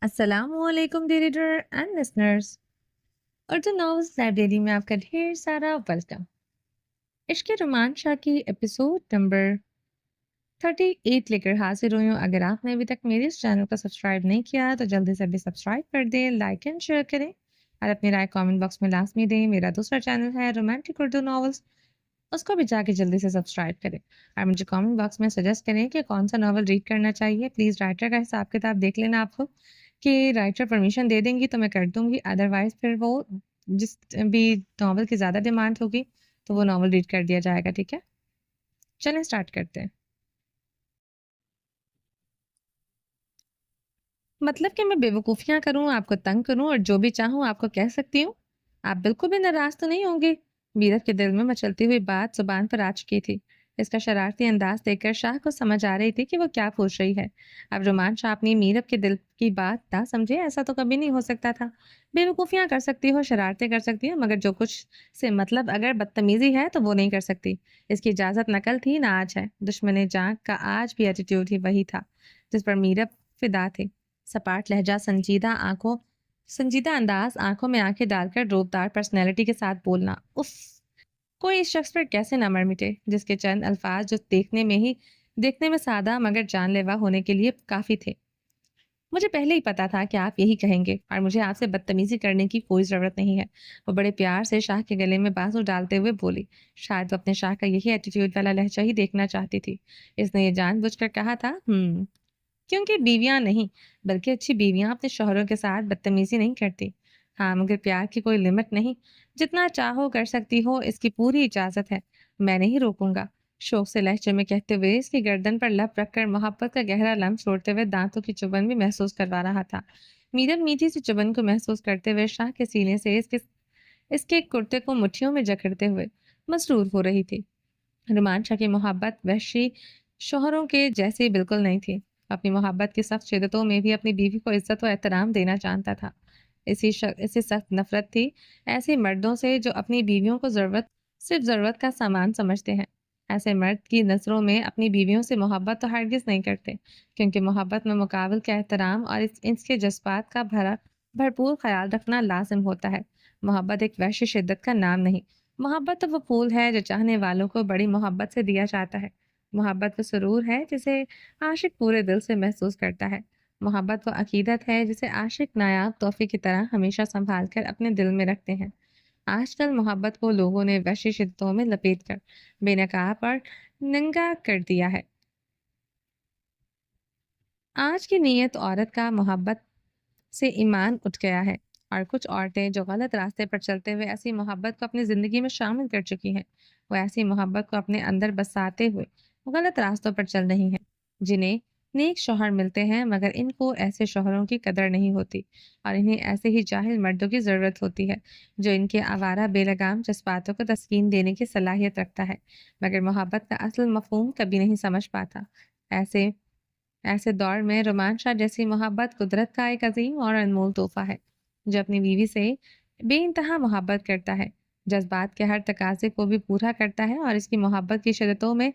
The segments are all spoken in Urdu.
السلام علیکم dear reader and listeners, Urdu novels library میں آپ کا ڈھیر سارا ویلکم۔ عشق رومان شاہ کی ایپیسوڈ نمبر 38 لے کر حاضر ہوئی ہوں۔ اگر آپ نے ابھی تک میرے اس چینل کو سبسکرائب نہیں کیا تو جلدی سے ابھی سبسکرائب کر دیں، لائک اینڈ شیئر کریں اور اپنی رائے کامنٹ باکس میں لازمی دیں۔ میرا دوسرا چینل ہے رومانٹک اردو ناولز، اس کو بھی جا کے جلدی سے سبسکرائب کریں اور مجھے کامنٹ باکس میں سجیسٹ کریں کہ کون سا ناول ریڈ کرنا چاہیے۔ پلیز رائٹر کا حساب کتاب دیکھ لینا آپ کو کہ رائٹر پرمیشن دے دیں گی تو میں کر دوں گی، ادروائز پھر وہ جس بھی ناول کی زیادہ ڈیمانڈ ہوگی تو وہ ناول ریڈ کر دیا جائے گا، ٹھیک ہے؟ چلیں اسٹارٹ کرتے ہیں۔ مطلب کہ میں بے وقوفیاں کروں، آپ کو تنگ کروں اور جو بھی چاہوں آپ کو کہہ سکتی ہوں؟ آپ بالکل بھی ناراض تو نہیں ہوں گے؟ میرت کے دل میں مچلتی ہوئی بات زبان پر آ چکی تھی۔ اس کا شرارتی انداز دیکھ کر شاہ کو سمجھ آ رہی تھی کہ وہ کیا پوچھ رہی ہے۔ اب رومان شاہ اپنی میرت کے دل کی بات نہ سمجھے، ایسا تو کبھی نہیں ہو سکتا تھا۔ بے وقوفیاں کر سکتی ہو، شرارتیں کر سکتی ہو، مگر جو کچھ سے مطلب اگر بدتمیزی ہے تو وہ نہیں کر سکتی۔ اس کی اجازت نہ کل تھی نہ آج ہے۔ دشمن جاں کا آج بھی ایٹیٹیوڈ ہی وہی تھا جس پر میرت فدا تھی۔ سپاٹ لہجہ، سنجیدہ انداز، آنکھوں میں آنکھیں ڈال کر روبدار پرسنالٹی کے ساتھ بولنا، اف! کوئی اس شخص پر کیسے نہ مر مٹے جس کے چند الفاظ جو دیکھنے میں سادہ مگر جان لیوا ہونے کے لیے کافی تھے۔ مجھے پہلے ہی پتا تھا کہ آپ یہی کہیں گے اور مجھے آپ سے بدتمیزی کرنے کی کوئی ضرورت نہیں ہے۔ وہ بڑے پیار سے شاہ کے گلے میں بازو ڈالتے ہوئے بولی۔ شاید وہ اپنے شاہ کا یہی ایٹیٹیوڈ والا لہجہ ہی دیکھنا چاہتی تھی۔ اس نے یہ جان بوجھ کر کہا تھا، کیونکہ بیویاں نہیں بلکہ اچھی بیویاں اپنے شوہروں کے ساتھ بدتمیزی نہیں کرتی۔ ہاں، مگر پیار کی کوئی لمٹ نہیں، جتنا چاہو کر سکتی ہو، اس کی پوری اجازت ہے، میں نہیں روکوں گا۔ شوق سے لہجے میں کہتے ہوئے اس کی گردن پر لب رکھ کر محبت کا گہرا لمس چھوڑتے ہوئے دانتوں کی چبھن بھی محسوس کروا رہا تھا۔ میرم میٹھی سی چبھن کو محسوس کرتے ہوئے شاہ کے سینے سے اس کے کرتے کو مٹھیوں میں جکڑتے ہوئے مسرور ہو رہی تھی۔ رومان شاہ کی محبت وحشی شوہروں کے جیسی بالکل نہیں تھی۔ اپنی محبت کی سخت شدتوں میں بھی اپنی بیوی کو عزت و احترام دینا جانتا تھا۔ اسی سخت نفرت تھی ایسے مردوں سے جو اپنی بیویوں کو صرف ضرورت کا سامان سمجھتے ہیں۔ ایسے مرد کی نظروں میں اپنی بیویوں سے محبت تو ہرگز نہیں کرتے، کیونکہ محبت میں مقابل کا احترام اور اس کے جذبات کا بھرپور خیال رکھنا لازم ہوتا ہے۔ محبت ایک وحشی شدت کا نام نہیں۔ محبت تو وہ پھول ہے جو چاہنے والوں کو بڑی محبت سے دیا جاتا ہے۔ محبت وہ سرور ہے جسے عاشق پورے دل سے محسوس کرتا ہے۔ محبت وہ عقیدت ہے جسے عاشق نایاب تحفے کی طرح ہمیشہ سنبھال کر اپنے دل میں رکھتے ہیں۔ آج کل محبت کو لوگوں نے وحشی شدتوں میں لپیٹ کر بے نقاب اور ننگا کر دیا ہے۔ آج کی نیت عورت کا محبت سے ایمان اٹھ گیا ہے، اور کچھ عورتیں جو غلط راستے پر چلتے ہوئے ایسی محبت کو اپنی زندگی میں شامل کر چکی ہیں، وہ ایسی محبت کو اپنے اندر بساتے ہوئے غلط راستوں پر چل رہی ہیں۔ جنہیں نیک شوہر ملتے ہیں مگر ان کو ایسے شوہروں کی قدر نہیں ہوتی، اور انہیں ایسے ہی جاہل مردوں کی ضرورت ہوتی ہے جو ان کے آوارہ بے لگام جذباتوں کو تسکین دینے کی صلاحیت رکھتا ہے، مگر محبت کا اصل مفہوم کبھی نہیں سمجھ پاتا۔ ایسے دور میں رومان شاہ جیسی محبت قدرت کا ایک عظیم اور انمول تحفہ ہے، جو اپنی بیوی سے بے انتہا محبت کرتا ہے، جذبات کے ہر تقاضے کو بھی پورا کرتا ہے، اور اس کی محبت کی شدتوں میں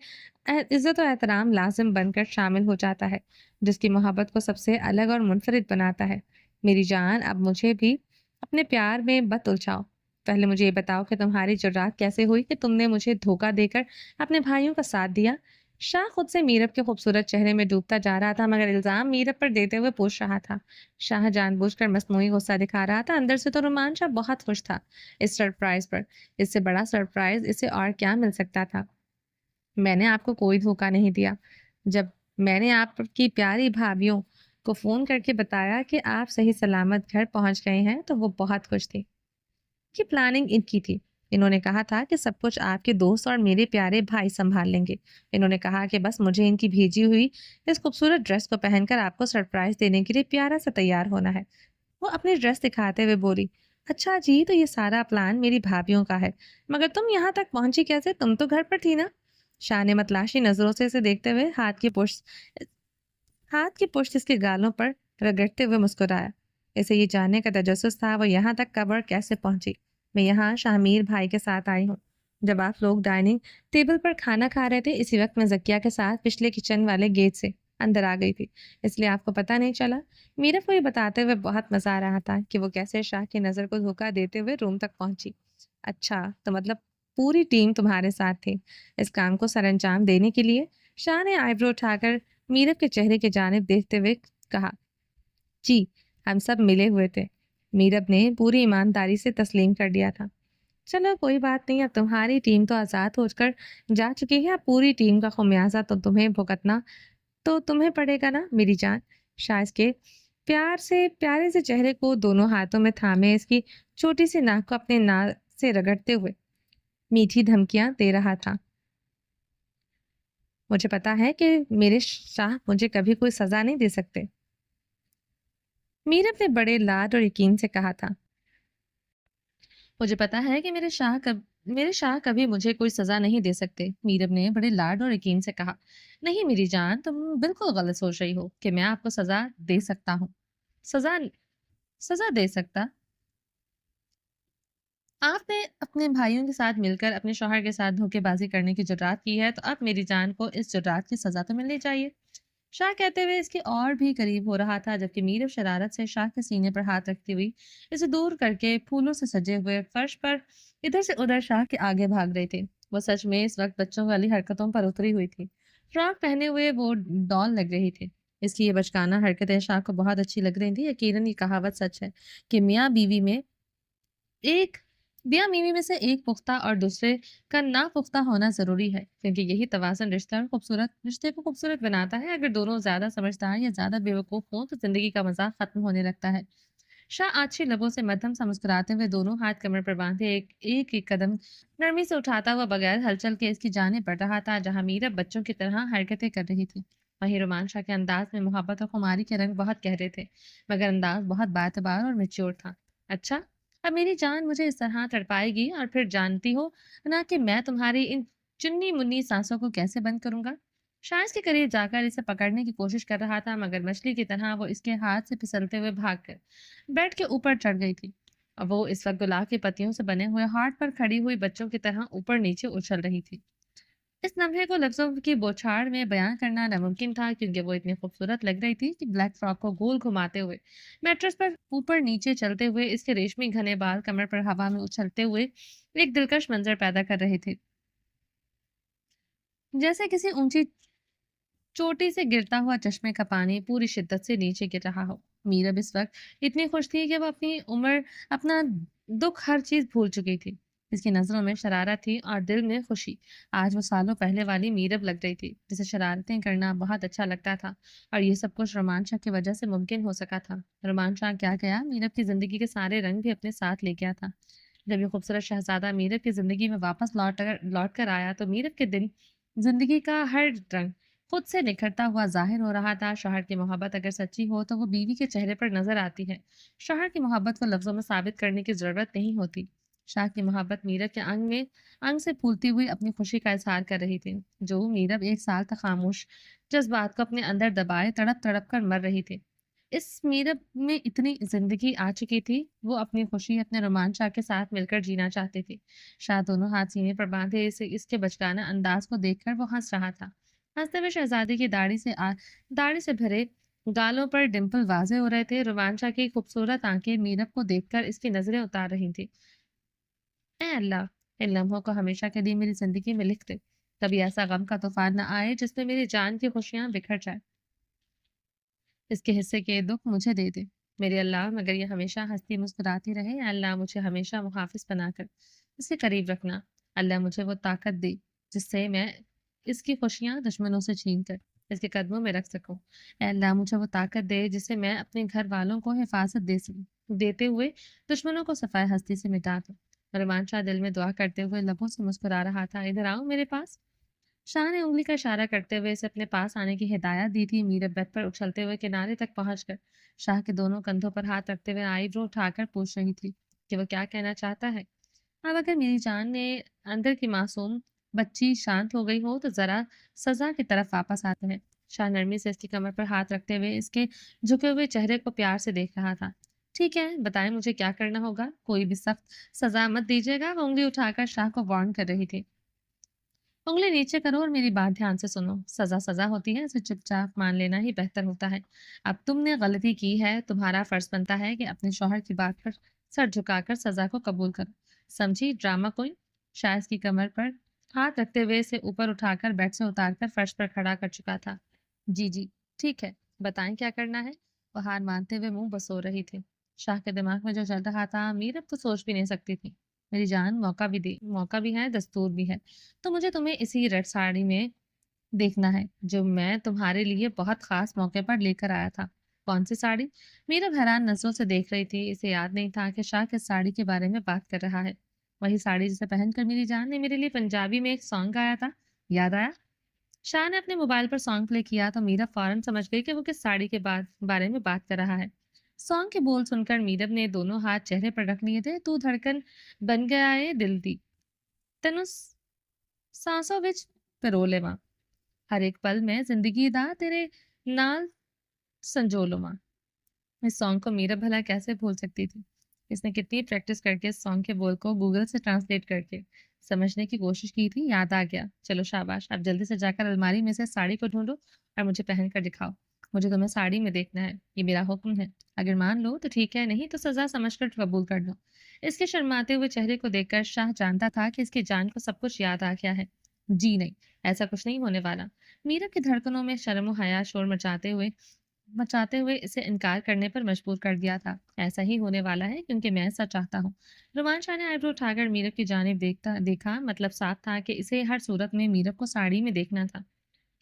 عزت و احترام لازم بن کر شامل ہو جاتا ہے، جس کی محبت کو سب سے الگ اور منفرد بناتا ہے۔ میری جان، اب مجھے بھی اپنے پیار میں مت الجھاؤ۔ پہلے مجھے یہ بتاؤ کہ تمہاری جرات کیسے ہوئی کہ تم نے مجھے دھوکہ دے کر اپنے بھائیوں کا ساتھ دیا۔ شاہ خود سے میرب کے خوبصورت چہرے میں ڈوبتا جا رہا تھا، مگر الزام میرب پر دیتے ہوئے پوچھ رہا تھا۔ شاہ جان بوجھ کر مصنوعی غصہ دکھا رہا تھا، اندر سے تو رومان شاہ بہت خوش تھا اس سرپرائز پر۔ اس سے بڑا سرپرائز اسے اور کیا مل سکتا تھا؟ میں نے آپ کو کوئی دھوکہ نہیں دیا۔ جب میں نے آپ کی پیاری بھابھیوں کو فون کر کے بتایا کہ آپ صحیح سلامت گھر پہنچ گئے ہیں تو وہ بہت خوش تھی۔ یہ پلاننگ ان کی تھی۔ انہوں نے کہا تھا کہ سب کچھ آپ کے دوست اور میرے پیارے بھائی سنبھال لیں گے۔ انہوں نے کہا کہ بس مجھے ان کی بھیجی ہوئی اس خوبصورت ڈریس کو پہن کر آپ کو سرپرائز دینے کے لیے پیارا سا تیار ہونا ہے۔ وہ اپنی ڈریس دکھاتے ہوئے بولی، اچھا جی، تو یہ سارا پلان میری بھابھیوں کا ہے، مگر تم یہاں تک پہنچی کیسے؟ تم تو گھر پر تھی نا؟ شاہ نے متلاشی نظروں سے اسے دیکھتے ہوئے ہاتھ کی پشت اس کے گالوں پر رگڑتے ہوئے مسکرایا۔ اسے یہ جاننے کا تجسس تھا وہ یہاں تک کب اور کیسے پہنچی۔ میں یہاں شاہمیر بھائی کے ساتھ آئی ہوں۔ جب آپ لوگ ڈائننگ ٹیبل پر کھانا کھا رہے تھے، اسی وقت میں زکیہ کے ساتھ پچھلے کچن والے گیٹ سے اندر آ گئی تھی، اس لیے آپ کو پتہ نہیں چلا۔ میرب کو یہ بتاتے ہوئے بہت مزہ آ رہا تھا کہ وہ کیسے شاہ کی نظر کو دھوکا دیتے ہوئے روم تک پہنچی۔ اچھا، تو مطلب پوری ٹیم تمہارے ساتھ تھی اس کام کو سر انجام دینے کے لیے؟ شاہ نے آئی برو اٹھا کر میرب کے چہرے کی جانب دیکھتے ہوئے کہا، جی، ہم سب ملے ہوئے تھے۔ میرب نے پوری ایمانداری سے تسلیم کر دیا تھا۔ چلو کوئی بات نہیں، اب تمہاری ٹیم تو آزاد ہو کر جا چکی ہے، اب پوری ٹیم کا خمیازہ تو تمہیں بھگتنا تو تمہیں پڑے گا نا میری جان۔ شاہ اس کے پیارے سے چہرے کو دونوں ہاتھوں میں تھامے اس کی چھوٹی سی ناک کو اپنے ناک سے رگڑتے ہوئے میٹھی دھمکیاں دے رہا تھا۔ مجھے پتا ہے کہ میرے شاہ مجھے کبھی کوئی سزا نہیں دے سکتے، میرب نے بڑے لاد اور یقین سے کہا تھا۔ مجھے پتا ہے کہ میرے شاہ کبھی مجھے کوئی سزا نہیں دے سکتے، میرب نے بڑے لاڈ اور یقین سے کہا۔ نہیں میری جان، تم بالکل غلط سوچ رہی ہو کہ میں آپ کو سزا دے سکتا ہوں۔ سزا سزا دے سکتا؟ آپ نے اپنے بھائیوں کے ساتھ مل کر اپنے شوہر کے ساتھ دھوکے بازی کرنے کی جرات کی ہے، تو اب میری جان کو اس جرات کی سزا تو ملنی چاہیے۔ شاہ کہتے ہوئے اس کے اور بھی قریب ہو رہا تھا، جبکہ میرب شرارت سے شاہ کے سینے پر ہاتھ رکھتی ہوئی اسے دور کر کے پھولوں سے سجے ہوئے فرش پر ادھر سے ادھر شاہ کے آگے بھاگ رہی تھی۔ وہ سچ میں اس وقت بچوں والی حرکتوں پر اتری ہوئی تھی۔ فراک پہنے ہوئے وہ ڈال لگ رہی تھی۔ اس کی یہ بچکانہ حرکتیں شاہ کو بہت اچھی لگ رہی تھیں۔ یقیناً یہ کہاوت سچ ہے کہ ایک میاں بیوی میں سے ایک پختہ اور دوسرے کا ناپختہ ہونا ضروری ہے، کیونکہ یہی توازن رشتے کو خوبصورت بناتا ہے۔ اگر دونوں زیادہ سمجھدار یا زیادہ بیوقوف ہوں تو زندگی کا مزہ ختم ہونے لگتا ہے۔ شاہ آچھی لبوں سے مدھم سا مسکراتے ہوئے دونوں ہاتھ کمر پر باندھے ایک قدم نرمی سے اٹھاتا ہوا بغیر ہلچل کے اس کی جانب بڑھ رہا تھا، جہاں میرب بچوں کی طرح حرکتیں کر رہی تھی۔ وہیں رومان شاہ کے انداز میں محبت اور خماری کے رنگ بہت گہرے تھے، مگر انداز بہت باعتبار اور میچور تھا۔ اچھا، اب میری جان مجھے اس طرح تڑپائے گی، اور پھر جانتی ہو نہ کہ میں تمہاری ان چنی منی سانسوں کو کیسے بند کروں گا۔ شاہ اس کے قریب جا کر اسے پکڑنے کی کوشش کر رہا تھا، مگر مچھلی کی طرح وہ اس کے ہاتھ سے پھسلتے ہوئے بھاگ کر بیڈ کے اوپر چڑھ گئی تھی۔ اور وہ اس وقت گلاب کے پتیوں سے بنے ہوئے ہارٹ پر کھڑی ہوئی بچوں کی طرح اوپر نیچے اچھل رہی تھی۔ اس لمحے کو لفظوں کی بوچھاڑ میں بیان کرنا ناممکن تھا، کیونکہ وہ اتنی خوبصورت لگ رہی تھی کہ بلیک فراک کو گول گھماتے ہوئے میٹرس پر اوپر نیچے چلتے ہوئے اس کے ریشمی گھنے بال کمر پر ہوا میں اچھلتے ہوئے ایک دلکش منظر پیدا کر رہے تھے، جیسے کسی اونچی چوٹی سے گرتا ہوا چشمے کا پانی پوری شدت سے نیچے گر رہا ہو۔ میرب اس وقت اتنی خوش تھی کہ وہ اپنی عمر، اپنا دکھ، ہر چیز بھول چکی تھی۔ اس کی نظروں میں شرارت تھی اور دل میں خوشی۔ آج وہ سالوں پہلے والی میرب لگ رہی تھی، جسے شرارتیں کرنا بہت اچھا لگتا تھا، اور یہ سب کچھ رومان شاہ کی وجہ سے ممکن ہو سکا تھا۔ رومان شاہ کیا گیا، میرب کی زندگی کے سارے رنگ بھی اپنے ساتھ لے گیا تھا۔ جب یہ خوبصورت شہزادہ میرب کی زندگی میں واپس لوٹ کر آیا تو میرب کے دن زندگی کا ہر رنگ خود سے نکھرتا ہوا ظاہر ہو رہا تھا۔ شوہر کی محبت اگر سچی ہو تو وہ بیوی کے چہرے پر نظر آتی ہے۔ شوہر کی محبت کو لفظوں میں ثابت کرنے کی ضرورت نہیں ہوتی۔ شاہ کی محبت میرب کے انگ سے پھولتی ہوئی اپنی خوشی کا اظہار کر رہی تھی، جو میرب ایک سال تک خاموش جذبات کو اپنے اندر دبائے تڑپ تڑپ کر مر رہی تھی۔ اس میرب میں اتنی زندگی آ چکی تھی، وہ اپنی خوشی اپنے رومان شاہ کے ساتھ مل کر جینا چاہتی تھی۔ شاہ دونوں ہاتھ سینے پر باندھے اس کے بچگانہ انداز کو دیکھ کر وہ ہنس رہا تھا۔ ہنستے ہوئے شہزادی کی داڑھی سے بھرے گالوں پر ڈمپل واضح ہو رہے تھے۔ رومان شاہ کی خوبصورت آنکھیں میرب کو دیکھ کر اس کی نظریں اتار رہی تھی۔ اے اللہ، ان لمحوں کو ہمیشہ کے لیے میری زندگی میں لکھ دے، کبھی ایسا غم کا طوفان نہ آئے جس میں میری جان کی خوشیاں بکھر جائے، اس کے حصے کے دکھ مجھے دے دے میرے اللہ، مگر یہ ہمیشہ ہنستی مسکراتی رہے۔ اے اللہ، مجھے ہمیشہ محافظ بنا کر اس کے قریب رکھنا۔ اللہ، مجھے وہ طاقت دے جس سے میں اس کی خوشیاں دشمنوں سے چھین کر اس کے قدموں میں رکھ سکوں۔ اے اللہ، مجھے وہ طاقت دے جس سے میں اپنے گھر والوں کو حفاظت دیتے ہوئے دشمنوں کو صفائے ہستی سے مٹا دوں۔ رومان شاہ دل میں دعا کرتے ہوئے لبوں سے مسکرا رہا تھا۔ ادھر آؤ میرے پاس۔ شاہ نے انگلی کا اشارہ کرتے ہوئے اسے اپنے پاس آنے کی ہدایت دی تھی۔ میرب بیڈ پر اچھلتے ہوئے کنارے تک پہنچ کر شاہ کے دونوں کندھوں پر ہاتھ رکھتے ہوئے آئی برو اٹھا کر پوچھ رہی تھی کہ وہ کیا کہنا چاہتا ہے۔ اب اگر میری جان نے اندر کی معصوم بچی شانت ہو گئی ہو تو ذرا سزا کی طرف واپس آتے ہیں۔ شاہ نرمی سے اس کی کمر پر ہاتھ رکھتے ہوئے اس کے جھکے ہوئے چہرے کو پیار سے دیکھ رہا تھا۔ ٹھیک ہے، بتائیں مجھے کیا کرنا ہوگا، کوئی بھی سخت سزا مت دیجیے گا، وہ انگلی اٹھا کر شاہ کو وارن کر رہی تھی۔ انگلی نیچے کرو اور میری بات دھیان سے سنو. سزا سزا ہوتی ہے، اسے چپ چاپ مان لینا ہی بہتر ہوتا ہے. اب تم نے غلطی کی ہے، تمہارا فرض بنتا ہے کہ اپنے شوہر کی بات پر سر جھکا کر سزا کو قبول کرو. سمجھی ڈرامہ کوئی؟ شاہد کی کمر پر ہاتھ رکھتے ہوئے اسے اوپر اٹھا کر بیڈ سے اتار کر فرش پر کھڑا کر چکا تھا. جی جی ٹھیک ہے، بتائیں کیا کرنا ہے. وہ ہار مانتے ہوئے منہ بسو رہی تھی. شاہ کے دماغ میں جو چل رہا تھا امیر اب تو سوچ بھی نہیں سکتی تھی. میری جان، موقع بھی ہے، دستور بھی ہے. تو مجھے تمہیں اسی ریڈ ساڑی میں دیکھنا ہے جو میں تمہارے لیے بہت خاص موقع پر لے کر آیا تھا. کون سی ساڑی؟ میرا حیران نظروں سے دیکھ رہی تھی. اسے یاد نہیں تھا کہ شاہ کس ساڑی کے بارے میں بات کر رہا ہے. وہی ساڑی جسے پہن کر میری جان نے میرے لیے پنجابی میں ایک سانگ گایا تھا، یاد آیا؟ شاہ نے اپنے موبائل پر سانگ پلے کیا تو میرا فوراً سمجھ گئی کہ وہ کس ساڑی کے بارے میں بات کر رہا ہے. سانگ کے بول سن کر میرب نے دونوں ہاتھ چہرے پر رکھ لیے تھے. تو دھڑکن بن گیا ہے دل دی تینوں سانسوں وچ پرو لیواں. ہر ایک پل میں زندگی دا تیرے نال سنجو لواں. اس سانگ کو میرا بھلا کیسے بھول سکتی تھی؟ اس نے کتنی پریکٹس کر کے اس سانگ کے بول کو گوگل سے ٹرانسلیٹ کر کے سمجھنے کی کوشش کی تھی. یاد آ گیا. چلو شاباش، اب جلدی سے جا کر الماری میں سے ساڑی کو ڈھونڈو اور مجھے پہن کر دکھاؤ. مجھے تمہیں ساڑی میں دیکھنا ہے، یہ میرا حکم ہے. اگر مان لو تو ٹھیک ہے، نہیں تو سزا سمجھ کر قبول کر لو. اس کے شرماتے ہوئے چہرے کو دیکھ کر شاہ جانتا تھا کہ اس کی جان کو سب کچھ یاد آ گیا ہے. جی نہیں، ایسا کچھ نہیں ہونے والا. میرا کی دھڑکنوں میں شرم و حیا شور مچاتے ہوئے اسے انکار کرنے پر مجبور کر دیا تھا. ایسا ہی ہونے والا ہے کیونکہ میں ایسا چاہتا ہوں. رومان شاہ نے آئیبرو اٹھا کر میرب کی جانب دیکھا. مطلب صاف تھا کہ اسے ہر صورت میں میرب کو ساڑی میں دیکھنا تھا.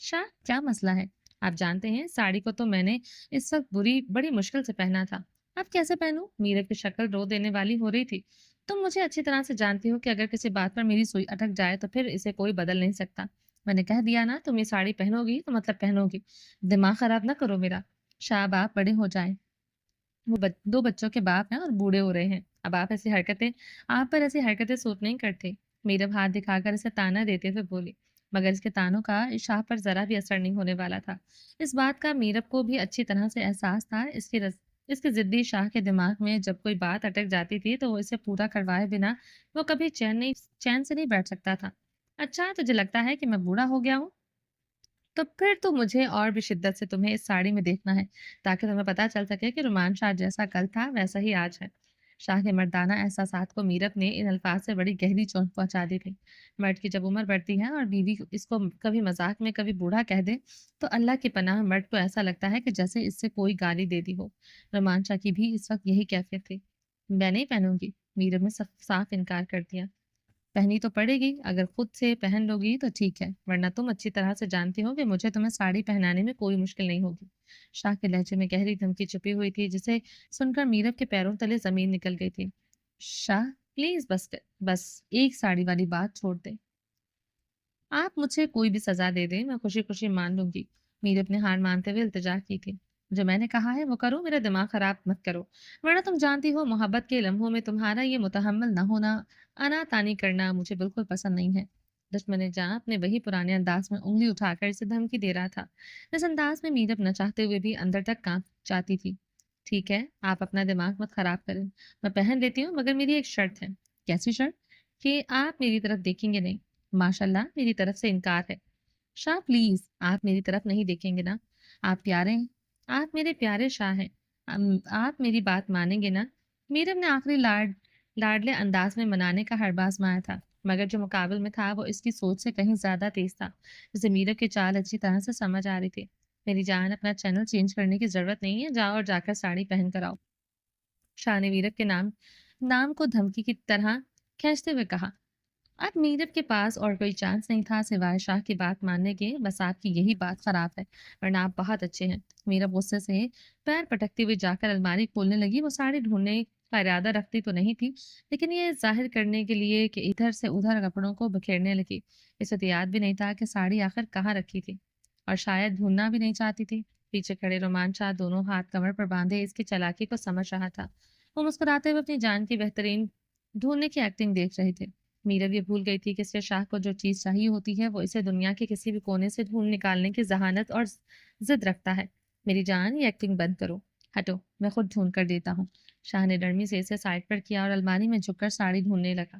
شاہ، کیا مسئلہ ہے؟ آپ جانتے ہیں ساڑی کو تو میں نے اس وقت بڑی مشکل سے پہنا تھا. اب کیسے پہنوں؟ میرب کی شکل رو دینے والی ہو رہی تھی. تم مجھے اچھی طرح سے جانتی ہو کہ اگر کسی بات پر میری سوئی اٹک جائے تو پھر اسے کوئی بدل نہیں سکتا. میں نے کہہ دیا نا، تم یہ ساڑی پہنو گی تو مطلب پہنو گی. دماغ خراب نہ کرو میرا. شاہ، آپ بڑے ہو جائیں. وہ دو بچوں کے باپ ہیں اور بوڑھے ہو رہے ہیں. اب آپ پر ایسی حرکتیں سوٹ نہیں کرتے. میرب ہاتھ دکھا کر اسے تانا دیتے ہوئے بولی. مگر اس کے تانوں کا شاہ پر ذرا بھی اثر نہیں ہونے والا تھا. اس بات کا میرب کو بھی اچھی طرح سے احساس تھا. اس کے ضدی شاہ کے دماغ میں جب کوئی بات اٹک جاتی تھی تو وہ اسے پورا کروائے بنا وہ کبھی چین سے نہیں بیٹھ سکتا تھا. اچھا، تجھے لگتا ہے کہ میں بوڑھا ہو گیا ہوں؟ تو پھر تو مجھے اور بھی شدت سے تمہیں اس ساڑی میں دیکھنا ہے تاکہ تمہیں پتہ چل سکے کہ رومان شاہ جیسا کل تھا ویسا ہی آج ہے. شاہ کے مردانہ احساسات کو میرب نے ان الفاظ سے بڑی گہری چونک پہنچا دی تھی. مرد کی جب عمر بڑھتی ہے اور بیوی اس کو کبھی مذاق میں کبھی بوڑھا کہہ دے تو اللہ کی پناہ مرد کو ایسا لگتا ہے کہ جیسے اس سے کوئی گالی دے دی ہو. رومان شاہ کی بھی اس وقت یہی کیفیت تھی. میں نہیں پہنوں گی، میرب نے صاف انکار کر دیا. پہنی تو پڑے گی. اگر خود سے پہن لو گی تو ٹھیک ہے، ورنہ تم اچھی طرح سے جانتی ہو کہ مجھے تمہیں ساڑی پہنانے میں کوئی مشکل نہیں ہوگی. شاہ کے لہجے میں گہری دھمکی چھپی ہوئی تھی جسے سن کر میرب کے پیروں تلے زمین نکل گئی تھی. شاہ پلیز، بس ایک ساڑی والی بات چھوڑ دے. آپ مجھے کوئی بھی سزا دے دیں، میں خوشی خوشی مان لوں گی. میرب نے ہار مانتے ہوئے التجا کی تھی. جو میں نے کہا ہے وہ کرو، میرا دماغ خراب مت کرو. ورنہ تم جانتی ہو محبت کے لمحوں میں تمہارا یہ متحمل نہ ہونا، آنا تانی کرنا مجھے بالکل پسند نہیں ہے. دشمن جاں اپنے وہی پرانے انداز میں انگلی اٹھا کر اسے دھمکی دے رہا تھا. اس انداز میں میرب نہ چاہتے ہوئے بھی اندر تک کانپ جاتی تھی. ٹھیک ہے، آپ اپنا دماغ مت خراب کریں. میں پہن لیتی ہوں، مگر میری ایک شرط ہے. کیسی شرط؟ کہ آپ میری طرف دیکھیں گے نہیں. ماشاء اللہ، میری طرف سے انکار ہے. شاہ پلیز، آپ میری طرف نہیں دیکھیں گے نا؟ آپ پیارے ہیں، آپ میرے پیارے شاہ ہیں. آپ میری بات مانیں گے نا؟ میرب نے آخری لاڈلے انداز میں منانے کا حربہ آزمایا تھا، مگر جو مقابل میں تھا وہ اس کی سوچ سے کہیں زیادہ تیز تھا. جسے میرب کی چال اچھی طرح سے سمجھ آ رہی تھی. میری جان، اپنا چینل چینج کرنے کی ضرورت نہیں ہے. جاؤ اور جا کر ساڑی پہن کر آؤ. شاہ نے میرب کے نام کو دھمکی کی طرح کھینچتے ہوئے کہا. اب میرب کے پاس اور کوئی چانس نہیں تھا سوائے شاہ کی بات ماننے کے. بس آپ کی یہی بات خراب ہے، ورنہ آپ بہت اچھے ہیں. میرب غصے سے پیر پٹکتی ہوئی جا کر الماری کھولنے لگی. وہ ساڑی ڈھونڈنے کا ارادہ رکھتی تو نہیں تھی، لیکن یہ ظاہر کرنے کے لیے کہ ادھر سے ادھر کپڑوں کو بکھیرنے لگی. اسے تو یاد بھی نہیں تھا کہ ساڑی آخر کہاں رکھی تھی، اور شاید ڈھونڈنا بھی نہیں چاہتی تھی. پیچھے کھڑے رومان شاہ دونوں ہاتھ کمر پر باندھے اس کی چالاکی کو سمجھ رہا تھا. وہ مسکراتے ہوئے اپنی جان کی بہترین ڈھونڈنے کی ایکٹنگ دیکھ رہے تھے. میرب یہ بھول گئی تھی کہ اس کے شاہ کو جو چیز چاہیے ہوتی ہے وہ اسے دنیا کے کسی بھی کونے سے ڈھونڈ نکالنے کی ذہانت اور ضد رکھتا ہے. میری جان، یہ ایکٹنگ بند کرو. ہٹو، میں خود ڈھونڈ کر دیتا ہوں. شاہ نے نرمی سے اسے سائڈ پر کیا اور الماری میں جھک کر ساڑی ڈھونڈنے لگا.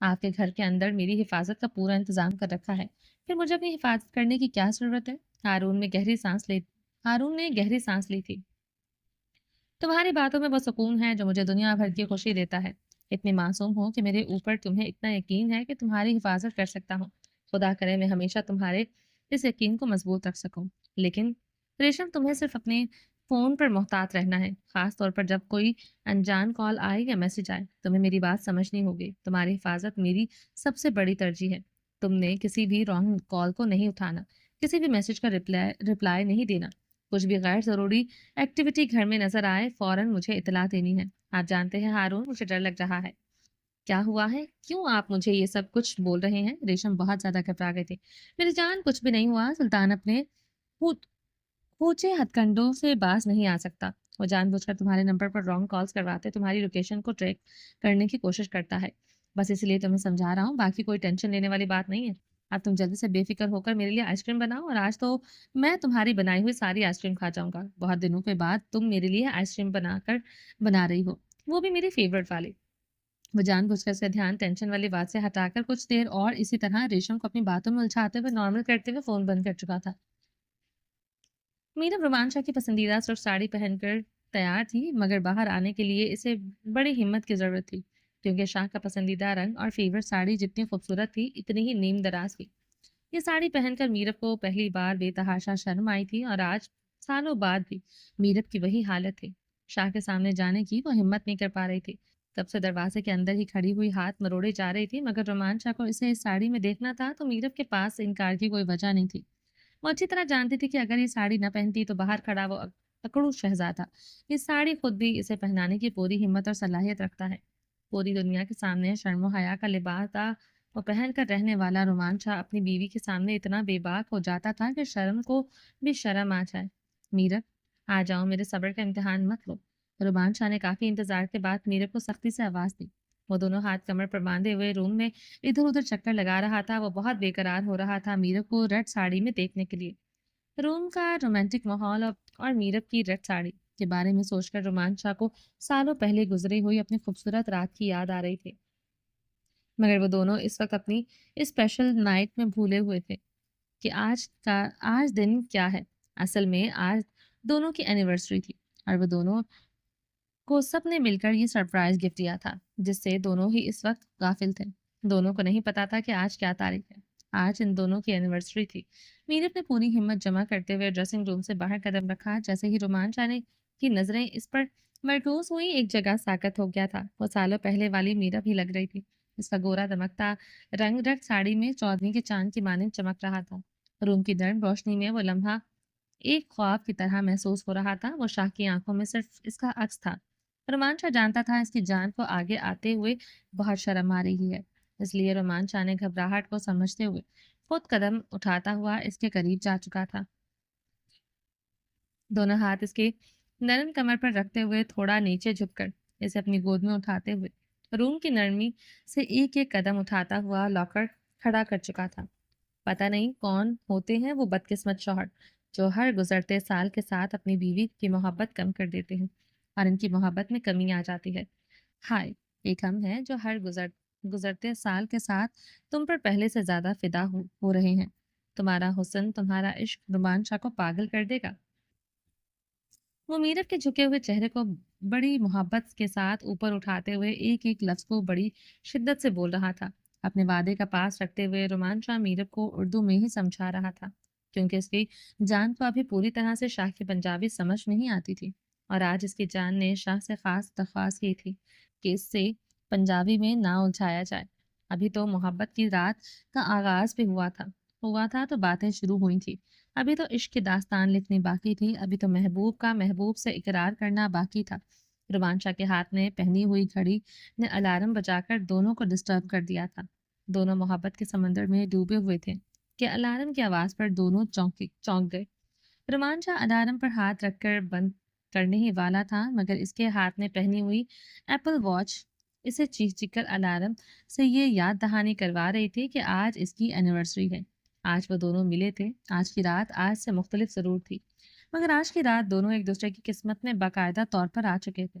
آپ کے گھر کے اندر میری حفاظت کا پورا انتظام کر رکھا ہے، پھر مجھے اپنی حفاظت کرنے کی کیا ضرورت ہے؟ ہارون نے گہری سانس لی تھی۔ تمہاری باتوں میں وہ سکون ہے جو مجھے دنیا بھر کی خوشی دیتا ہے۔ اتنی معصوم ہو کہ میرے اوپر تمہیں اتنا یقین ہے کہ تمہاری حفاظت کر سکتا ہوں۔ خدا کرے میں ہمیشہ تمہارے اس یقین کو مضبوط رکھ سکوں۔ لیکن ریشم، تمہیں صرف اپنے فون پر محتاط رہنا ہے، خاص طور پر جب کوئی انجان کال آئے یا میسج آئے۔ تمہیں میری بات سمجھنی ہوگی، تمہاری حفاظت میری سب سے بڑی ترجیح ہے۔ تم نے کسی بھی رانگ کال کو نہیں اٹھانا، کسی بھی میسج کا رپلائی نہیں دینا، کچھ بھی غیر ضروری ایکٹیویٹی گھر میں نظر آئے فوراً مجھے اطلاع دینی ہے۔ آپ جانتے ہیں ہارون، مجھے ڈر لگ رہا ہے۔ کیا ہوا ہے؟ کیوں آپ مجھے یہ سب کچھ بول رہے ہیں؟ ریشم بہت زیادہ گھبرا گئے تھے۔ میری جان، کچھ بھی نہیں ہوا۔ سلطان اپنے کوچے ہتھ کنڈوں سے باز نہیں آ سکتا۔ وہ جان بوجھ کر تمہارے نمبر پر رانگ کالز کرواتے تمہاری لوکیشن کو ٹریک کرنے کی کوشش کرتا ہے۔ بس اس لیے تمہیں سمجھا رہا ہوں، باقی کوئی ٹینشن لینے والی بات نہیں ہے۔ اب تم جلدی سے بے فکر ہو کر میرے لیے آئس کریم بناؤ، اور آج تو میں تمہاری بنائی ہوئی ساری آئس کریم کھا جاؤں گا۔ بہت دنوں کے بعد تم میرے لیے آئس کریم بنا رہی ہو، وہ بھی میری فیورٹ والی۔ وہ جان بوجھ کر اس کا دھیان ٹینشن والی بات سے ہٹا کر کچھ دیر اور اسی طرح ریشم کو اپنی باتوں میں الجھاتے ہوئے نارمل کرتے ہوئے فون بند کر چکا تھا۔ میرم رومان شاہ کی پسندیدہ سرخ ساڑی پہن کر تیار تھی، مگر باہر آنے کے لیے اسے بڑی ہمت کی ضرورت تھی، کیونکہ شاہ کا پسندیدہ رنگ اور فیورٹ ساڑی جتنی خوبصورت تھی اتنی ہی نیم دراز تھی۔ یہ ساڑی پہن کر میرب کو پہلی بار بے تحاشا شرم آئی تھی، اور آج سالوں بعد بھی میرب کی وہی حالت تھی۔ شاہ کے سامنے جانے کی وہ ہمت نہیں کر پا رہی تھی۔ تب سے دروازے کے اندر ہی کھڑی ہوئی ہاتھ مروڑے جا رہی تھی، مگر رومان شاہ کو اسے اس ساڑی میں دیکھنا تھا تو میرب کے پاس انکار کی کوئی وجہ نہیں تھی۔ وہ اچھی طرح جانتی تھی کہ اگر یہ ساڑی نہ پہنتی تو باہر کھڑا وہ اکڑو شہزادہ یہ ساڑی خود بھی اسے پہنانے کی پوری ہمت اور صلاحیت رکھتا ہے۔ پوری دنیا کے سامنے شرم و حیا کا لباس وہ پہن کر رہنے والا رومان شاہ اپنی بیوی کے سامنے اتنا بے باک ہو جاتا تھا کہ شرم کو بھی شرم آ جائے۔ میرب، آ جاؤ، میرے صبر کا امتحان مت لو۔ رومان شاہ نے کافی انتظار کے بعد میرب کو سختی سے آواز دی۔ وہ دونوں ہاتھ کمر پر باندھے ہوئے روم میں ادھر ادھر چکر لگا رہا تھا۔ وہ بہت بے قرار ہو رہا تھا میرب کو ریڈ ساڑی میں دیکھنے کے لیے۔ روم کا رومانٹک ماحول اور میرب کی ریڈ ساڑی کے بارے میں سوچ کر رومان شاہ کو سالوں پہلے گزری ہوئی اپنی خوبصورت رات کی یاد آ رہی تھی، مگر وہ دونوں اس وقت اپنی اسپیشل نائٹ میں بھولے ہوئے تھے کہ آج دن کیا ہے۔ اصل میں آج دونوں کی اینیورسری تھی، اور وہ دونوں کو سب نے مل کر یہ سرپرائز گفٹ دیا تھا، جس سے دونوں ہی اس وقت غافل تھے۔ دونوں کو نہیں پتا تھا کہ آج کیا تاریخ ہے۔ آج ان دونوں کی اینیورسری تھی۔ میرب نے پوری ہمت جمع کرتے ہوئے ڈریسنگ روم سے باہر قدم رکھا۔ جیسے ہی رومان چانے کی نظریں اس پر مرکوز ہوئی، ایک جگہ ساکت ہو گیا تھا۔ وہ سالوں پہلے والی میرب ہی لگ رہی تھی۔ اس کا گورا دمکتا رنگ ریڈ ساڑی میں چودھویں کے چاند کی مانند چمک رہا تھا۔ روم کی نرم روشنی میں وہ لمحہ ایک خواب کی طرح محسوس ہو رہا تھا۔ وہ شاہ کی آنکھوں میں صرف اس کا عکس تھا۔ رومان شاہ جانتا تھا اس کی جان کو آگے آتے ہوئے بہت شرم آ رہی ہے، اس لیے رومان شاہ نے گھبراہٹ کو سمجھتے ہوئے خود قدم اٹھاتا ہوا اس کے قریب جا چکا تھا۔ دونوں ہاتھ اس کے نرم کمر پر رکھتے ہوئے تھوڑا نیچے جھک کر اسے اپنی گود میں اٹھاتے ہوئے روم کی نرمی سے ایک ایک قدم اٹھاتا ہوا لاکر کھڑا کر چکا تھا۔ پتہ نہیں کون ہوتے ہیں وہ بدقسمت شوہر جو ہر گزرتے سال کے ساتھ اپنی بیوی کی محبت کم کر دیتے ہیں، اور ان کی محبت میں کمی آ جاتی ہے۔ ہائے، ایک ہم ہے جو ہر گزرتے سال کے ساتھ تم پر پہلے سے زیادہ فدا ہو رہے ہیں۔ تمہارا حسن، تمہارا عشق رومان شاہ کو پاگل کر دے گا۔ وہ میرب کے جھکے ہوئے چہرے کو بڑی محبت کے ساتھ اوپر اٹھاتے ہوئے ایک ایک لفظ کو بڑی شدت سے بول رہا تھا۔ اپنے وعدے کا پاس رکھتے ہوئے رومان شاہ میرب کو اردو میں ہی سمجھا رہا تھا، کیونکہ اس کی جان کو ابھی پوری طرح سے شاہ کی پنجابی سمجھ نہیں آتی تھی، اور آج اس کی جان نے شاہ سے خاص درخواست کی تھی کہ اس سے پنجابی میں نہ الجھایا جائے۔ ابھی تو محبت کی رات کا آغاز بھی ہوا تھا تو باتیں شروع ہوئی تھی۔ ابھی تو عشق کی داستان لکھنی باقی تھی، ابھی تو محبوب کا محبوب سے اقرار کرنا باقی تھا۔ رومان شاہ کے ہاتھ میں پہنی ہوئی گھڑی نے الارم بجا کر دونوں کو ڈسٹرب کر دیا تھا۔ دونوں محبت کے سمندر میں ڈوبے ہوئے تھے کہ الارم کی آواز پر دونوں چونک گئے۔ رومان شاہ الارم پر ہاتھ رکھ کر بند کرنے ہی والا تھا، مگر اس کے ہاتھ میں پہنی ہوئی ایپل واچ اسے چیخ چیخ کر الارم سے یہ یاد دہانی کروا رہی تھی کہ آج اس کی اینیورسری ہے۔ آج وہ دونوں ملے تھے۔ آج کی رات آج سے مختلف ضرور تھی، مگر آج کی رات دونوں ایک دوسرے کی قسمت میں باقاعدہ طور پر آ چکے تھے۔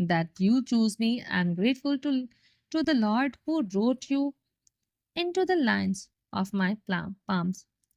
that you choose me. I'm grateful to the Lord who wrote you into the lines of my palms.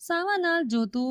ਸਾਵਾਂ ਨਾਲ ਜੋ ਤੂੰ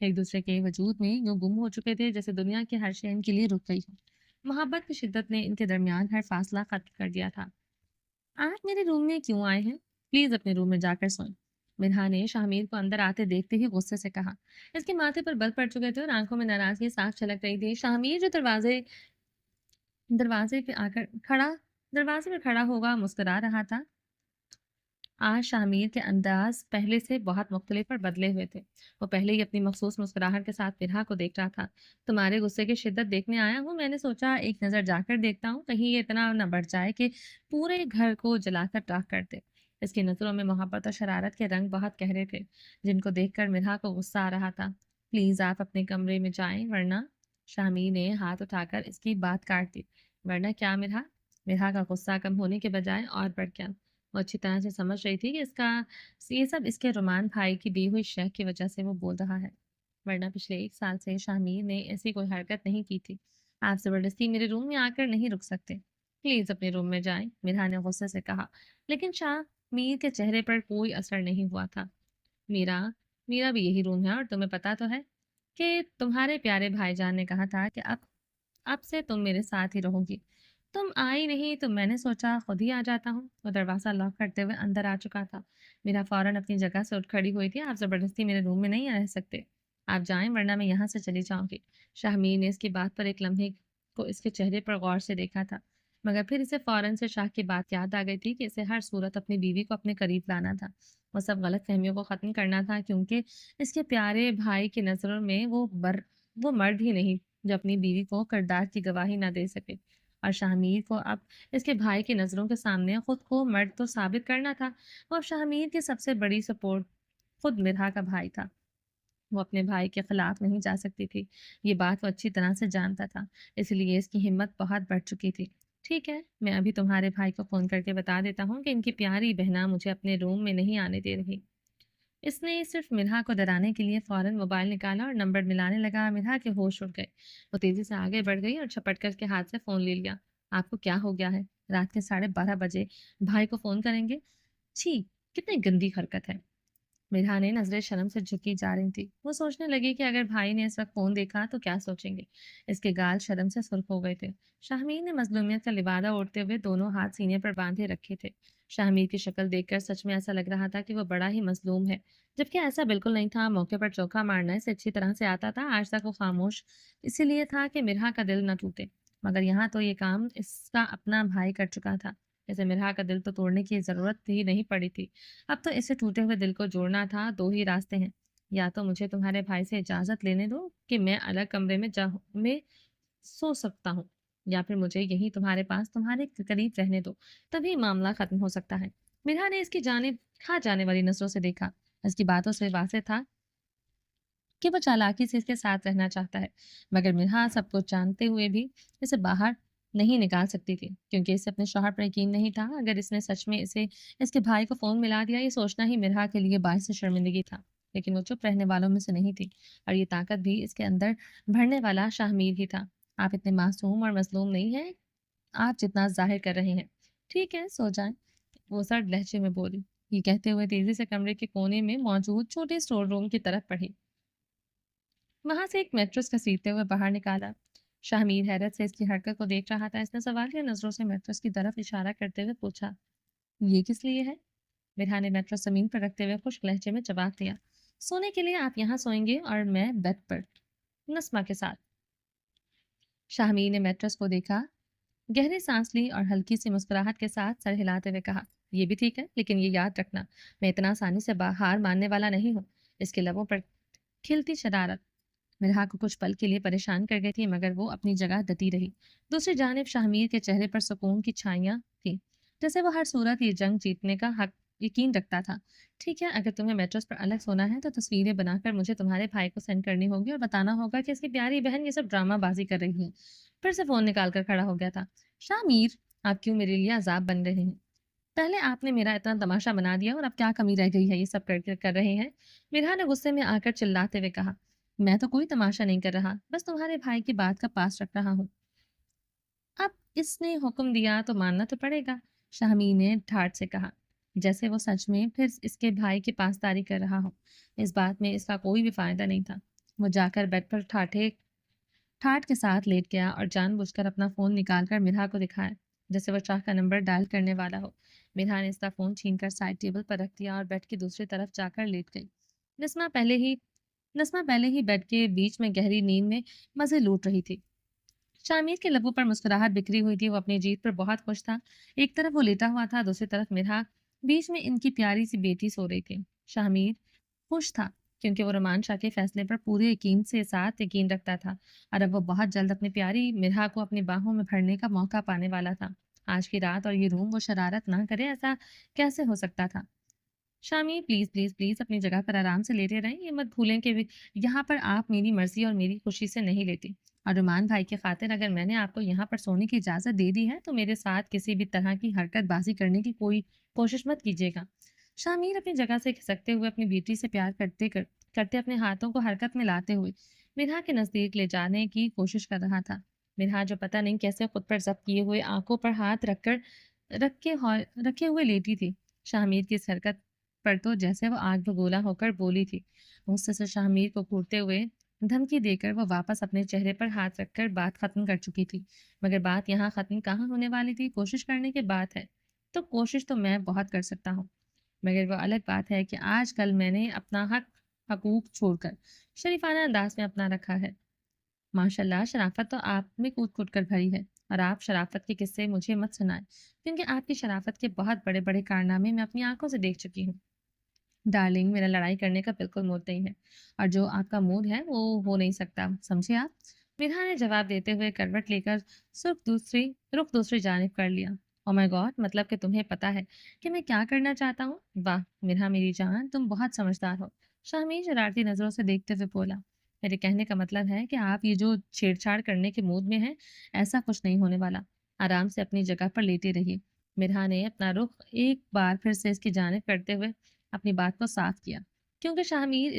ایک دوسرے کے وجود میں یوں گم ہو چکے تھے جیسے دنیا کی ہر شے ان کے لیے رک گئی ہو۔ محبت کی شدت نے ان کے درمیان ہر فاصلہ ختم کر دیا تھا۔ آپ میرے روم میں کیوں آئے ہیں؟ پلیز اپنے روم میں جا کر سوئیں۔ مرحا نے شاہمیر کو اندر آتے دیکھتے ہی غصے سے کہا۔ اس کے ماتھے پر بل پڑ چکے تھے اور آنکھوں میں ناراضگی صاف چھلک رہی تھی۔ شاہمیر جو دروازے پہ آ کر کھڑا دروازے پہ کھڑا ہوگا مسکرا رہا تھا۔ آج شاہمیر کے انداز پہلے سے بہت مختلف اور بدلے ہوئے تھے۔ وہ پہلے ہی اپنی مخصوص مسکراہٹ کے ساتھ فرحہ کو دیکھ رہا تھا۔ تمہارے غصے کی شدت دیکھنے آیا ہوں، میں نے سوچا ایک نظر جا کر دیکھتا ہوں، کہیں یہ اتنا نہ بڑھ جائے کہ پورے گھر کو جلا کر راکھ کر دے۔ اس کی نظروں میں محبت اور شرارت کے رنگ بہت گہرے تھے، جن کو دیکھ کر مرحا کو غصہ آ رہا تھا۔ پلیز آپ اپنے کمرے میں جائیں ورنہ… شاہمیر نے ہاتھ اٹھا کر اس کی بات کاٹ دی۔ ورنہ کیا مرحا؟ مرحا کا غصہ کم ہونے کے بجائے اور بڑھ گیا۔ وہ اچھی طرح سے سمجھ رہی تھی کہ یہ سب اس کے رومان بھائی کی دی ہوئی شہ کی وجہ سے وہ بول رہا ہے، ورنہ پچھلے 1 سال سے شاہمیر نے ایسی کوئی حرکت نہیں کی تھی۔ آپ زبردستی میرے روم میں آ کر نہیں رک سکتے۔ پلیز اپنے روم میں جائیں، مرحا نے غصے سے کہا، لیکن شاہمیر کے چہرے پر کوئی اثر نہیں ہوا تھا۔ میرا میرا بھی یہی روم ہے اور تمہیں پتا تو ہے کہ تمہارے پیارے بھائی جان نے کہا تھا کہ اب سے تم میرے ساتھ ہی رہو گی۔ تم آئی نہیں تو میں نے سوچا خود ہی آ جاتا ہوں۔ وہ دروازہ لاک کرتے ہوئے اندر آ چکا تھا۔ میرا فوراً اپنی جگہ سے اٹھ کھڑی ہوئی تھی۔ آپ زبردستی میرے روم میں نہیں رہ سکتے، آپ جائیں ورنہ میں یہاں سے چلی جاؤں گی۔ شاہمیر نے اس کی بات پر ایک لمحے کو اس کے چہرے پر غور سے دیکھا تھا، مگر پھر اسے فوراً سے شاہ کی بات یاد آ گئی تھی کہ اسے ہر صورت اپنی بیوی کو اپنے قریب لانا تھا۔ وہ سب غلط فہمیوں کو ختم کرنا تھا، کیونکہ اس کے پیارے بھائی کی نظروں میں وہ مرد ہی نہیں جو اپنی بیوی کو کردار کی گواہی نہ دے سکے، اور شاہمیر کو اب اس کے بھائی کی نظروں کے سامنے خود کو مرد تو ثابت کرنا تھا۔ وہ اب شاہمیر کی سب سے بڑی سپورٹ خود مرحا کا بھائی تھا۔ وہ اپنے بھائی کے خلاف نہیں جا سکتی تھی، یہ بات وہ اچھی طرح سے جانتا تھا، اس لیے اس کی ہمت بہت بڑھ چکی تھی۔ ٹھیک ہے، میں ابھی تمہارے بھائی کو فون کر کے بتا دیتا ہوں کہ ان کی پیاری بہنا مجھے اپنے روم میں نہیں آنے دے رہی۔ اس نے صرف مرحا کو ڈرانے کے لیے فوراً موبائل نکالا اور نمبر ملانے لگا۔ مرحا کے ہوش اڑ گئے، وہ تیزی سے آگے بڑھ گئی اور جھپٹ کر اس کے ہاتھ سے فون لے لیا۔ آپ کو کیا ہو گیا ہے؟ رات کے 12:30 بھائی کو فون کریں گے؟ چھی، کتنی گندی حرکت ہے۔ مرحا نے نظریں شرم سے جھکی جا رہی تھی۔ وہ سوچنے لگی کہ اگر بھائی نے اس وقت فون دیکھا تو کیا سوچیں گے۔ اس کے گال شرم سے سرخ ہو گئے تھے۔ شاہمیر نے مظلومیت کا لبادہ اوڑھتے ہوئے دونوں ہاتھ سینے پر باندھے رکھے تھے۔ شاہمیر کی شکل دیکھ کر سچ میں ایسا لگ رہا تھا کہ وہ بڑا ہی مظلوم ہے، جبکہ ایسا بالکل نہیں تھا۔ موقع پر چوکا مارنا اسے اچھی طرح سے آتا تھا۔ آج تک وہ خاموش اسی لیے تھا کہ مرحا کا دل نہ ٹوٹے، مگر یہاں تو یہ کام اس کا اپنا بھائی کر چکا تھا۔ اسے مرحا کا دل تو توڑنے کی ضرورت ہی نہیں پڑی تھی، اب تو اسے ٹوٹے ہوئے دل کو جوڑنا تھا۔ 2 ہی راستے ہیں، یا تو مجھے تمہارے بھائی سے اجازت لینے دو کہ میں الگ کمرے میں سو سکتا ہوں، یا پھر مجھے یہی تمہارے پاس تمہارے قریب رہنے دو، تبھی معاملہ ختم ہو سکتا ہے۔ مرحا نے اس کی جانب کھا جانے والی نظروں سے دیکھا۔ اس کی باتوں سے واضح تھا کہ وہ چالاکی سے اس کے ساتھ رہنا چاہتا ہے، مگر مرحا سب کچھ جانتے ہوئے بھی اسے باہر نہیں نکال سکتی تھی، کیونکہ اسے اپنے شوہر پر یقین نہیں تھا۔ اگر اس نے سچ میں اس کے بھائی کو فون ملا دیا، یہ سوچنا ہی مرحا کے لیے باعث شرمندگی تھا، لیکن وہ چپ رہنے والوں میں سے نہیں تھی، اور یہ طاقت بھی اس کے اندر بھرنے والا شاہمیر ہی تھا۔ آپ اتنے معصوم اور مظلوم نہیں ہیں آپ جتنا ظاہر کر رہے ہیں۔ ٹھیک ہے، سو جائیں، وہ سرد لہجے میں بولی۔ یہ کہتے ہوئے تیزی سے کمرے کے کونے میں موجود چھوٹے اسٹور روم کی طرف بڑھی، وہاں سے ایک میٹرس گھسیٹتے ہوئے باہر نکالا۔ شاہمیر حیرت سے اس کی حرکت کو دیکھ رہا تھا۔ اس نے سوالیہ نظروں سے میٹرس کی طرف اشارہ کرتے ہوئے پوچھا، یہ کس لیے ہے؟ مرحا نے میٹرس زمین پر رکھتے ہوئے خشک لہجے میں جواب دیا، سونے کے لیے آپ یہاں سوئیں گے اور میں بیڈ پر نسمہ کے ساتھ۔ شاہمیر نے میٹرس کو دیکھا، گہری سانس لی اور ہلکی سی مسکراہٹ کے ساتھ سر ہلاتے ہوئے کہا، یہ بھی ٹھیک ہے، لیکن یہ یاد رکھنا میں اتنا آسانی سے ہار ماننے والا نہیں ہوں۔ اس کے لبوں پر کھلتی شرارت مرحا کو کچھ پل کے لیے پریشان کر گئی تھی، مگر وہ اپنی جگہ ڈٹی رہی۔ دوسری جانب شاہمیر کے چہرے پر سکون کی چھائیاں تھیں، جیسے وہ ہر صورت یہ جنگ جیتنے کا حق یقین رکھتا تھا۔ ٹھیک ہے، اگر تمہیں میٹرس پر الگ سونا ہے تو تصویریں بنا کر مجھے تمہارے بھائی کو سینڈ کرنی ہوگی اور بتانا ہوگا کہ اس کی پیاری بہن یہ سب ڈرامہ بازی کر رہی ہے۔ پھر سے فون نکال کر کھڑا ہو گیا تھا۔ شاہمیر، آپ کیوں میرے لیے عذاب بن رہے ہیں؟ پہلے آپ نے میرا اتنا تماشا بنا دیا اور اب کیا کمی رہ گئی ہے یہ سب کر رہے ہیں؟ مرحا نے غصے میں آ کر چلاتے ہوئے کہا، میں تو کوئی تماشا نہیں کر رہا، بس تمہارے بھائی کی بات کا پاس رکھ رہا ہوں۔ اب اس نے حکم دیا تو ماننا تو پڑے گا، شاہمیر نے ٹھاٹ سے کہا، جیسے وہ سچ میں پھر اس کے بھائی کی پاسداری کر رہا ہو۔ اس بات میں اس کا کوئی بھی فائدہ نہیں تھا۔ وہ جا کر بیڈ پر ٹھاٹ کے ساتھ لیٹ گیا اور جان بوجھ کر اپنا فون نکال کر مرحا کو دکھایا، جیسے وہ شاہ کا نمبر ڈائل کرنے والا ہو۔ مرحا نے اس کا فون چھین کر سائڈ ٹیبل پر رکھ دیا اور بیڈ کی دوسری طرف جا کر لیٹ گئی۔ نسمہ پہلے ہی نسمہ پہلے ہی بیڈ کے بیچ میں گہری نیند میں مزے لوٹ رہی تھی۔ شامیر کے لبوں پر مسکراہٹ بکھری ہوئی تھی، وہ اپنی جیت پر بہت خوش تھا۔ ایک طرف وہ لیٹا ہوا تھا، دوسری طرف مرحا، بیچ میں ان کی پیاری سی بیٹی سو رہی تھی۔ شامیر خوش تھا کیونکہ وہ رومان شاہ کے فیصلے پر پورے یقین رکھتا تھا اور اب وہ بہت جلد اپنی پیاری مرحا کو اپنی باہوں میں بھرنے کا موقع پانے والا تھا۔ آج کی رات اور یہ روم وہ شرارت نہ کرے، ایسا کیسے ہو سکتا تھا؟ شامی پلیز پلیز پلیز اپنی جگہ پر آرام سے لیٹے رہیں، یہ مت بھولیں کہ یہاں پر آپ میری مرضی اور میری خوشی سے نہیں لیتے، اور رومان بھائی کی خاطر اگر میں نے آپ کو یہاں پر سونے کی اجازت دے دی ہے تو میرے ساتھ کسی بھی طرح کی حرکت بازی کرنے کی کوئی کوشش مت کیجیے گا۔ شامیر اپنی جگہ سے کھسکتے ہوئے اپنی بیٹی سے پیار کرتے اپنے ہاتھوں کو حرکت میں لاتے ہوئے مرحا کے نزدیک لے جانے کی کوشش کر رہا تھا۔ مرحا جو پتہ نہیں کیسے خود پر ضبط کیے ہوئے آنکھوں پر ہاتھ رکھے ہوئے لیٹی تھی، شامیر کی اس حرکت پر تو جیسے وہ آگ بگولا ہو کر بولی تھی۔ غصے سے شامیر کو گھورتے ہوئے دھمکی دے کر وہ واپس اپنے چہرے پر ہاتھ رکھ کر بات ختم کر چکی تھی، مگر بات یہاں ختم کہاں ہونے والی تھی؟ کوشش کرنے کی بات ہے تو کوشش تو میں بہت کر سکتا ہوں، مگر وہ الگ بات ہے کہ آج کل میں نے اپنا حقوق چھوڑ کر شریفانہ انداز میں اپنا رکھا ہے۔ ماشاء اللہ، شرافت تو آپ میں کود کود کر بھری ہے، اور آپ شرافت کے قصے مجھے مت سنائیں کیونکہ آپ کی شرافت کے بہت بڑے بڑے کارنامے میں اپنی آنکھوں سے دیکھ چکی ہوں۔ ڈارلنگ، میرا لڑائی کرنے کا بالکل موڈ نہیں ہے، اور جو آپ کا موڈ ہے وہ ہو نہیں سکتا، سمجھے آپ؟ مرحا نے جواب دیتے ہوئے کروٹ لے کر رخ دوسری جانب کر لیا۔ او مائی گاڈ، مطلب کہ تمہیں پتا ہے کہ میں کیا کرنا چاہتا ہوں؟ واہ مرحا میری جان، تم بہت سمجھدار ہو، شامی شرارتی نظروں سے دیکھتے ہوئے بولا۔ میرے کہنے کا مطلب ہے کہ آپ یہ جو چھیڑ چھاڑ کرنے کے موڈ میں ہیں، ایسا کچھ نہیں ہونے والا، آرام سے اپنی جگہ پر لیٹے رہیے۔ مرحا نے اپنا رخ ایک بار پھر سے اس کی جانب کرتے ہوئے اپنی بات کو صاف کیا، کیونکہ شاہمیر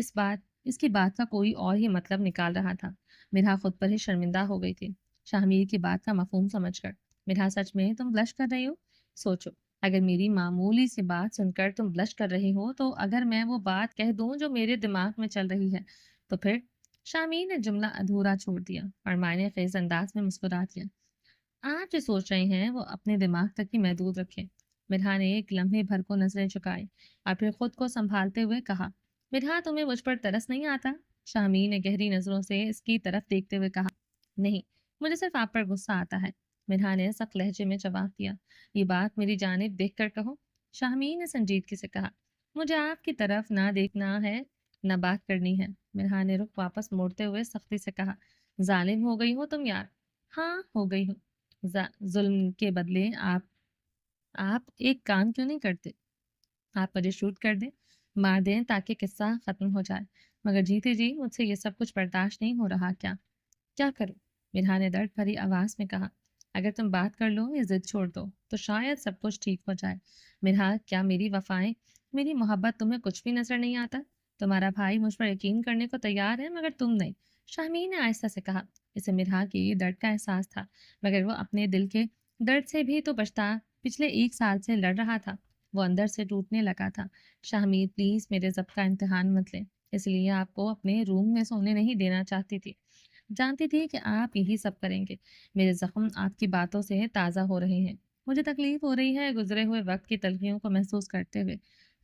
اس کی بات کا کوئی اور ہی مطلب نکال رہا تھا۔ مرحا خود پر ہی شرمندہ ہو گئی تھی شاہمیر کی بات کا مفہوم سمجھ کر۔ مرحا، سچ میں تم بلش کر رہی ہو؟ سوچو، اگر میری معمولی سی بات سن کر تم بلش کر رہی ہو تو اگر میں وہ بات کہہ دوں جو میرے دماغ میں چل رہی ہے تو پھر؟ شاہمیر نے جملہ ادھورا چھوڑ دیا اور معنی خیز انداز میں مسکرا دیا۔ آپ جو سوچ رہے ہیں وہ اپنے دماغ تک ہی محدود رکھیں۔ مرحا نے ایک لمحے بھر کو نظریں چکائی اور پھر خود کو سنبھالتے ہوئے کہا، مرحا تمہیں مجھ پر ترس نہیں آتا؟ شاہمیر نے گہری نظروں سے اس کی طرف دیکھتے ہوئے کہا، نہیں، مجھے صرف آپ پر غصہ آتا ہے۔ مرحا نے سخت لہجے میں جواب دیا، یہ بات میری جانب دیکھ کر کہو۔ شاہمیر نے سنجیدگی سے کہا، مجھے آپ کی طرف نہ دیکھنا ہے نہ بات کرنی ہے۔ مرحا نے رخ واپس موڑتے ہوئے سختی سے کہا، ظالم ہو گئی ہو تم یار۔ ہاں ہو گئی ہوں، ظلم کے بدلے آپ ایک کام کیوں نہیں کرتے؟ آپ مجھے شوٹ کر دیں، مار دیں تاکہ قصہ ختم ہو جائے، مگر جیتے جی مجھ سے یہ سب کچھ برداشت نہیں ہو رہا۔ کیا کروں؟ مرحا نے درد بھری آواز میں کہا، اگر تم بات کر لو یا ضد چھوڑ دو تو شاید سب کچھ ٹھیک ہو جائے۔ مرحا، کیا میری وفائیں، میری محبت تمہیں کچھ بھی نظر نہیں آتا؟ تمہارا بھائی مجھ پر یقین کرنے کو تیار ہے مگر تم نہیں، شاہمیر نے آہستہ سے کہا۔ اسے مرحا کی درد کا احساس تھا، مگر وہ اپنے دل کے درد سے بھی تو پچھلے 1 سال سے لڑ رہا تھا، وہ اندر سے ٹوٹنے لگا تھا۔ شاہمیر پلیز میرے ضبط کا امتحان مت لیں، اس لیے آپ کو اپنے روم میں سونے نہیں دینا چاہتی تھی، جانتی تھی کہ آپ یہی سب کریں گے۔ میرے زخم آپ کی باتوں سے تازہ ہو رہے ہیں، مجھے تکلیف ہو رہی ہے گزرے ہوئے وقت کی تلخیوں کو محسوس کرتے ہوئے۔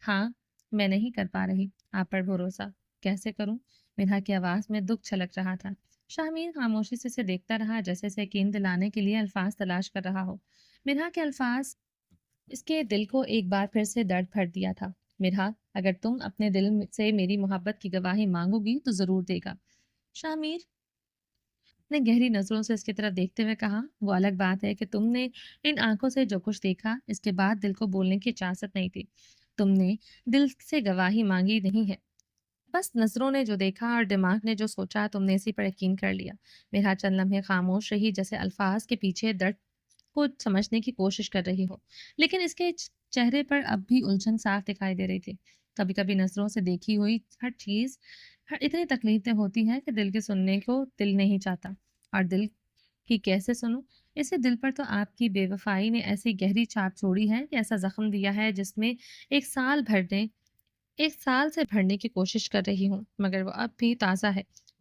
ہاں، میں نہیں کر پا رہی آپ پر بھروسہ، کیسے کروں؟ مرحا کی آواز میں دکھ چھلک رہا تھا۔ شاہمیر خاموشی سے اسے دیکھتا رہا، جیسے اسے یقین دلانے کے لیے الفاظ تلاش کر رہا ہو۔ مرحا کے الفاظ اس کے دل کو ایک بار پھر سے درد بھر دیا تھا۔ مرحا، اگر تم اپنے دل سے میری محبت کی گواہی مانگو گی تو ضرور دے گا، شاہمیر نے گہری نظروں سے اس کی طرف دیکھتے ہوئے کہا۔ وہ الگ بات ہے کہ تم نے ان آنکھوں سے جو کچھ دیکھا اس کے بعد دل کو بولنے کی اجازت نہیں تھی، تم نے دل سے گواہی مانگی نہیں ہے، بس نظروں نے جو دیکھا اور دماغ نے جو سوچا تم نے اسی پر یقین کر لیا۔ مرحا چند لمحے خاموش رہی، جیسے الفاظ کے پیچھے درد کو سمجھنے کی کوشش کر رہی ہو، لیکن اس کے چہرے پر اب بھی الجھن صاف دکھائی دے رہی تھی۔ کبھی کبھی نظروں سے دیکھی ہوئی ہر چیز اتنی تکلیف دہ ہوتی ہے کہ دل کے سننے کو دل نہیں چاہتا، اور دل کی کیسے سنوں؟ اسے دل پر تو آپ کی بے وفائی نے ایسی گہری چھاپ چھوڑی ہے کہ ایسا زخم دیا ہے جس میں 1 سال سے بھرنے کی کوشش کر رہی ہوں، مگر وہ اب بھی تازہ ہے،